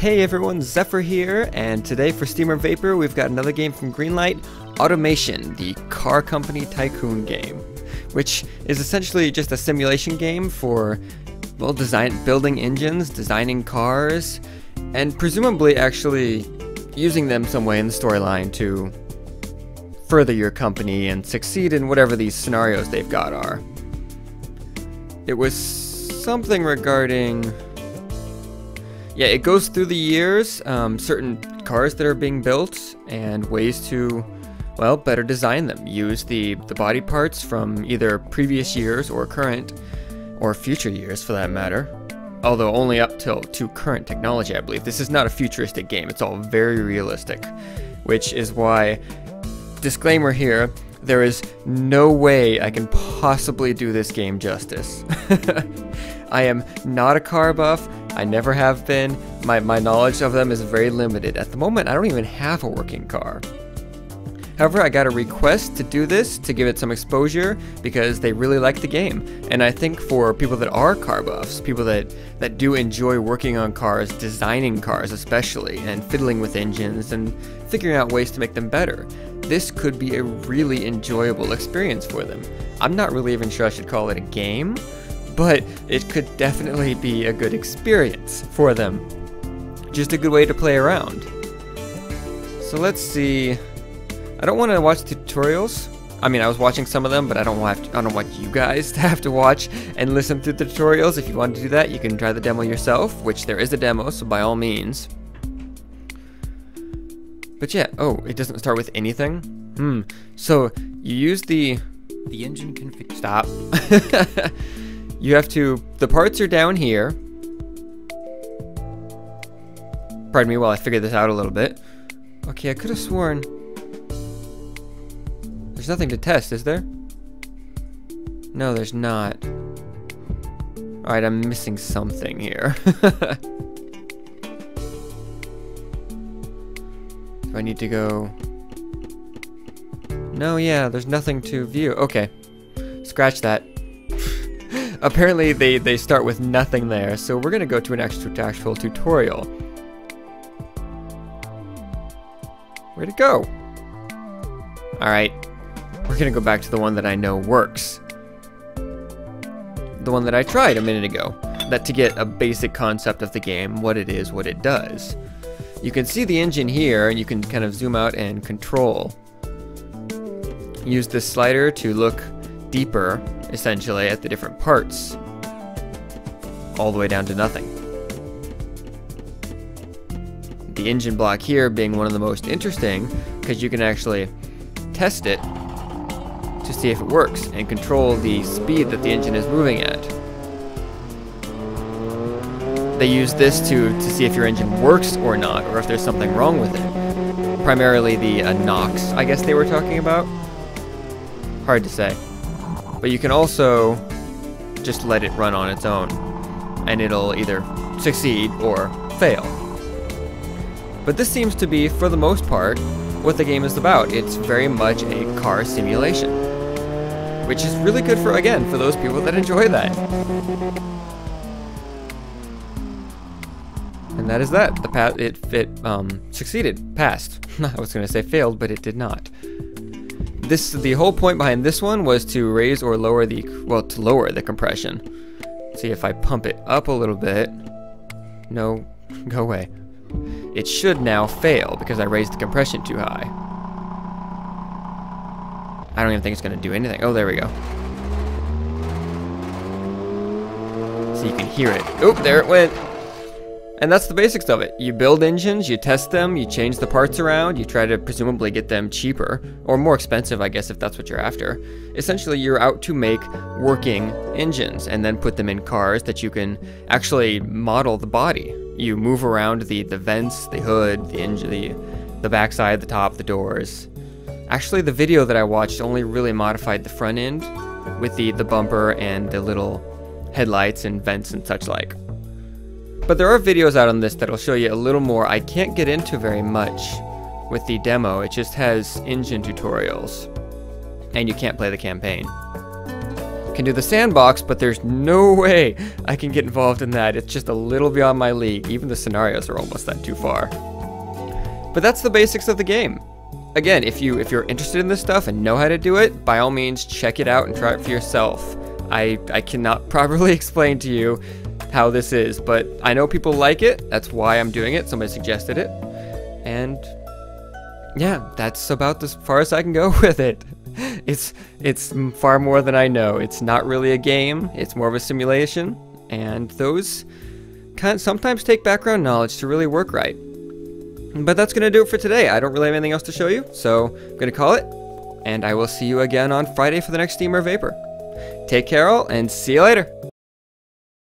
Hey everyone, Zephyr here, and today for Steamer Vapor we've got another game from Greenlight, Automation, the car company tycoon game, which is essentially just a simulation game for, well, building engines, designing cars, and presumably actually using them some way in the storyline to further your company and succeed in whatever these scenarios they've got are. It was something regarding... yeah, it goes through the years, certain cars that are being built, and ways to, well, better design them. Use the body parts from either previous years or current, or future years for that matter. Although only up to current technology, I believe. This is not a futuristic game, it's all very realistic. Which is why, disclaimer here, there is no way I can possibly do this game justice. I am not a car buff. I never have been. My knowledge of them is very limited. At the moment, I don't even have a working car. However, I got a request to do this, to give it some exposure, because they really like the game. And I think for people that are car buffs, people that do enjoy working on cars, designing cars especially, and fiddling with engines, and figuring out ways to make them better, this could be a really enjoyable experience for them. I'm not really even sure I should call it a game, but it could definitely be a good experience for them. Just a good way to play around. So let's see. I don't want to watch tutorials. I mean, I was watching some of them, but I don't want you guys to have to watch and listen to the tutorials. If you want to do that, you can try the demo yourself, which there is a demo, so by all means. But yeah, oh, it doesn't start with anything? So you use the engine config. Stop. You have to, the parts are down here. Pardon me while I figure this out a little bit. Okay, I could have sworn. There's nothing to test, is there? No, there's not. Alright, I'm missing something here. Do I need to go? No, yeah, there's nothing to view. Okay, scratch that. Apparently they start with nothing there, so we're gonna go to an actual tutorial. Where'd it go? Alright, we're gonna go back to the one that I know works. The one that I tried a minute ago. That to get a basic concept of the game, what it is, what it does. You can see the engine here, and you can kind of zoom out and control. Use this slider to look deeper, essentially, at the different parts, all the way down to nothing. The engine block here being one of the most interesting, because you can actually test it to see if it works and control the speed that the engine is moving at. They use this to see if your engine works or not, or if there's something wrong with it. Primarily the NOx, I guess they were talking about. Hard to say. But you can also just let it run on its own, and it'll either succeed or fail. But this seems to be, for the most part, what the game is about. It's very much a car simulation, which is really good for, again, for those people that enjoy that. And that is that. It succeeded, passed. I was going to say failed, but it did not. The whole point behind this one was to raise or lower to lower the compression. See if I pump it up a little bit. No, go away. It should now fail because I raised the compression too high. I don't even think it's going to do anything. Oh, there we go. So you can hear it. Oh, there it went. And that's the basics of it. You build engines, you test them, you change the parts around, you try to presumably get them cheaper, or more expensive, I guess, if that's what you're after. Essentially, you're out to make working engines, and then put them in cars that you can actually model the body. You move around the vents, the hood, the engine, the backside, the top, the doors. Actually, the video that I watched only really modified the front end, with the bumper and the little headlights and vents and such like. But there are videos out on this that'll show you a little more. I can't get into very much with the demo. It just has engine tutorials, and you can't play the campaign. can do the sandbox, but there's no way I can get involved in that. It's just a little beyond my league. Even the scenarios are almost that too far. But that's the basics of the game. Again, if you're interested in this stuff and know how to do it, by all means, check it out and try it for yourself. I cannot properly explain to you how this is, but I know people like it. That's why I'm doing it. Somebody suggested it. And yeah, that's about as far as I can go with it. It's far more than I know. It's not really a game. It's more of a simulation. And those sometimes take background knowledge to really work right. But that's going to do it for today. I don't really have anything else to show you, so I'm going to call it. And I will see you again on Friday for the next Steam or Vapor. Take care all, and see you later.